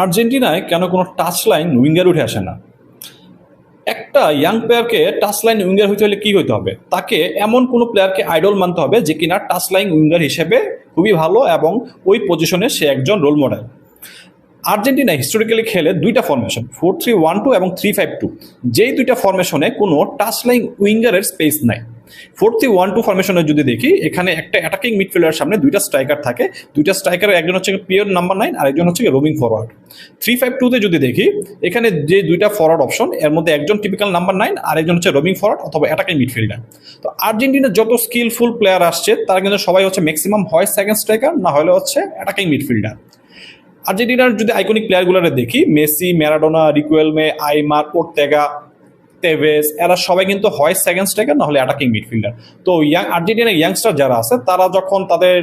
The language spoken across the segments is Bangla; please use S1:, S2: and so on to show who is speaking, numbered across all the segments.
S1: আর্জেন্টিনায় কেন কোনো টাচ লাইন উইঙ্গার উঠে আসে না? একটা ইয়াং প্লেয়ারকে টাচ লাইন উইঙ্গার হইতে হলে কি হইতে হবে? তাকে এমন কোনো প্লেয়ারকে আইডল মানতে হবে যে কিনা টাচ লাইন উইঙ্গার হিসেবে খুবই ভালো এবং ওই পজিশনে সে একজন রোল মডেল। আর্জেন্টিনা হিস্টোরিক্যালি খেলে দুইটা ফরমেশন, 4-3-1-2 এবং 3-5-2। যেই দুইটা ফরমেশনে কোনো টাচ লাইন উইঙ্গারের স্পেস নাই। 4-3-1-2 ফরমেশনে যদি দেখি, এখানে একটা অ্যাটাকিং মিডফিল্ডারের সামনে দুইটা স্ট্রাইকার থাকে। দুইটা স্ট্রাইকারের একজন হচ্ছে পিওর নাম্বার 9 আর একজন হচ্ছে রোমিং ফরওয়ার্ড। 3-5-2-তে যদি দেখি, এখানে যে দুইটা ফরওয়ার্ড অপশন, এর মধ্যে একজন টিপিক্যাল নাম্বার 9 আর একজন হচ্ছে রোমিং ফরওয়ার্ড অথবা অ্যাটাকিং মিডফিল্ডার। তো আর্জেন্টিনার যত স্কিলফুল প্লেয়ার আসছে তারা কিন্তু সবাই হচ্ছে ম্যাক্সিমাম হয় সেকেন্ড স্ট্রাইকার, না হলে হচ্ছে অ্যাটাকিং মিডফিল্ডার। আর্জেন্টিনার যদি আইকনিক প্লেয়ারগুলোরে দেখি, Messi, Maradona, Riquelme, আইমার, Ortega, Tevez, এরা সবাই কিন্তু হয় সেকেন্ড স্ট্রাইকার না হলে অ্যাটাকিং মিডফিল্ডার। তো আর্জেন্টিনার ইয়াংস্টার যারা আছে তারা যখন তাদের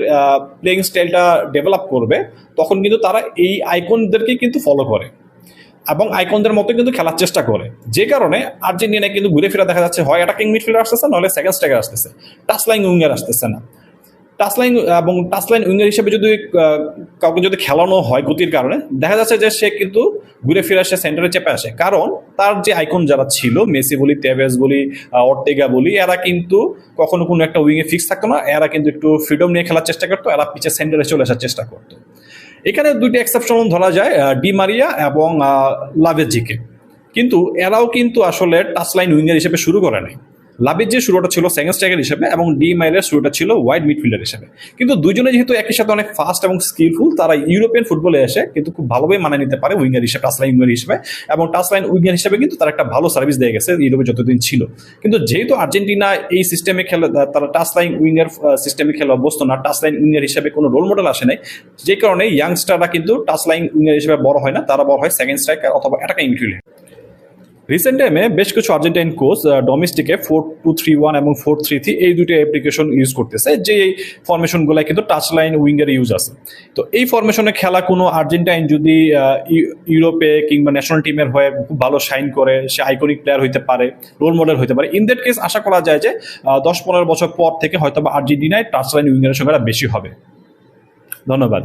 S1: প্লেইং স্টাইলটা ডেভেলপ করবে তখন কিন্তু তারা এই আইকনদেরকে কিন্তু ফলো করে এবং আইকনদের মতো কিন্তু খেলার চেষ্টা করে। যে কারণে আর্জেন্টিনায় কিন্তু ঘুরে ফিরে দেখা যাচ্ছে হয় অ্যাটাকিং মিডফিল্ডার আসতেছে নাহলে সেকেন্ড স্ট্রাইকার আসতেছে, টাচ লাইন উইঙ্গার আসতেছে না। টাচলাইন এবং টাচলাইন উইঙ্গার হিসেবে যদি কাউকে যদি খেলানো হয় গতির কারণে, দেখা যাচ্ছে যে সে কিন্তু ঘুরে ফিরে আসে সেন্টারে চেপে আসে, কারণ তার যে আইকন যারা ছিল, মেসি বলি, তেভেস বলি, অর্টেগা বলি, এরা কিন্তু কখনো কোনো একটা উইংয়ে ফিক্স থাকতো না। এরা কিন্তু একটু ফ্রিডম নিয়ে খেলার চেষ্টা করতো, এরা পিছে সেন্টারে চলে আসার চেষ্টা করতো। এখানে দুইটা এক্সেপশন ধরা যায়, ডি মারিয়া এবং লাভেজিকে। কিন্তু এরাও কিন্তু আসলে টাচলাইন উইঙ্গার হিসেবে শুরু করে নাই। লাভের যে শুরুটা ছিল সেকেন্ড স্ট্রাইকার হিসেবে এবং ডি মাইলের শুরুটা ছিল ওয়াইড মিডফিল্ডার হিসেবে। কিন্তু দুইজনে যেহেতু একই সাথে অনেক ফাস্ট এবং স্কিলফুল, তারা ইউরোপিয়ান ফুটবলে এসে কিন্তু খুব ভালোভাবে মানিয়ে নিতে পারে উইঙ্গার হিসেবে, টাচলাইন উইঙ্গার হিসেবে। এবং টাচলাইন উইঙ্গার হিসেবে কিন্তু তারা একটা ভালো সার্ভিস দিয়ে গেছে ইউরোপে যতদিন ছিল। কিন্তু যেহেতু আর্জেন্টিনা এই সিস্টেমে খেলে, তারা টাচলাইন উইঙ্গার সিস্টেমে খেলে অভ্যস্ত না, টাচলাইন উইঙ্গার হিসেবে কোনো রোল মডেল আসে নাই, যে কারণে ইয়াংস্টাররা কিন্তু টাচলাইন উইঙ্গার হিসেবে বড় হয় না, তারা বড় হয় সেকেন্ড স্ট্রাইকার অথবা অ্যাটাকিং মিডফিল্ডার। রিসেন্ট টাইমে বেশ কিছু আর্জেন্টাইন কোচ ডোমেস্টিকে 4-2-3-1 এবং 4-3-3 এই দুটো অ্যাপ্লিকেশন ইউজ করতেছে, যে এই ফরমেশনগুলো কিন্তু টাচ লাইন উইঙ্গার ইউজ আছে। তো এই ফরমেশনে খেলা কোনো আর্জেন্টাইন যদি ইউরোপে কিংবা ন্যাশনাল টিমের হয়ে খুব ভালো শাইন করে, সে আইকনিক প্লেয়ার হইতে পারে, রোল মডেল হইতে পারে, ইন দ্যাট কেস আশা করা যায় যে 10-15 বছর পর থেকে হয়তো বা আর্জেন্টিনায় টাচ লাইন উইঙ্গারের সংখ্যাটা বেশি হবে। ধন্যবাদ।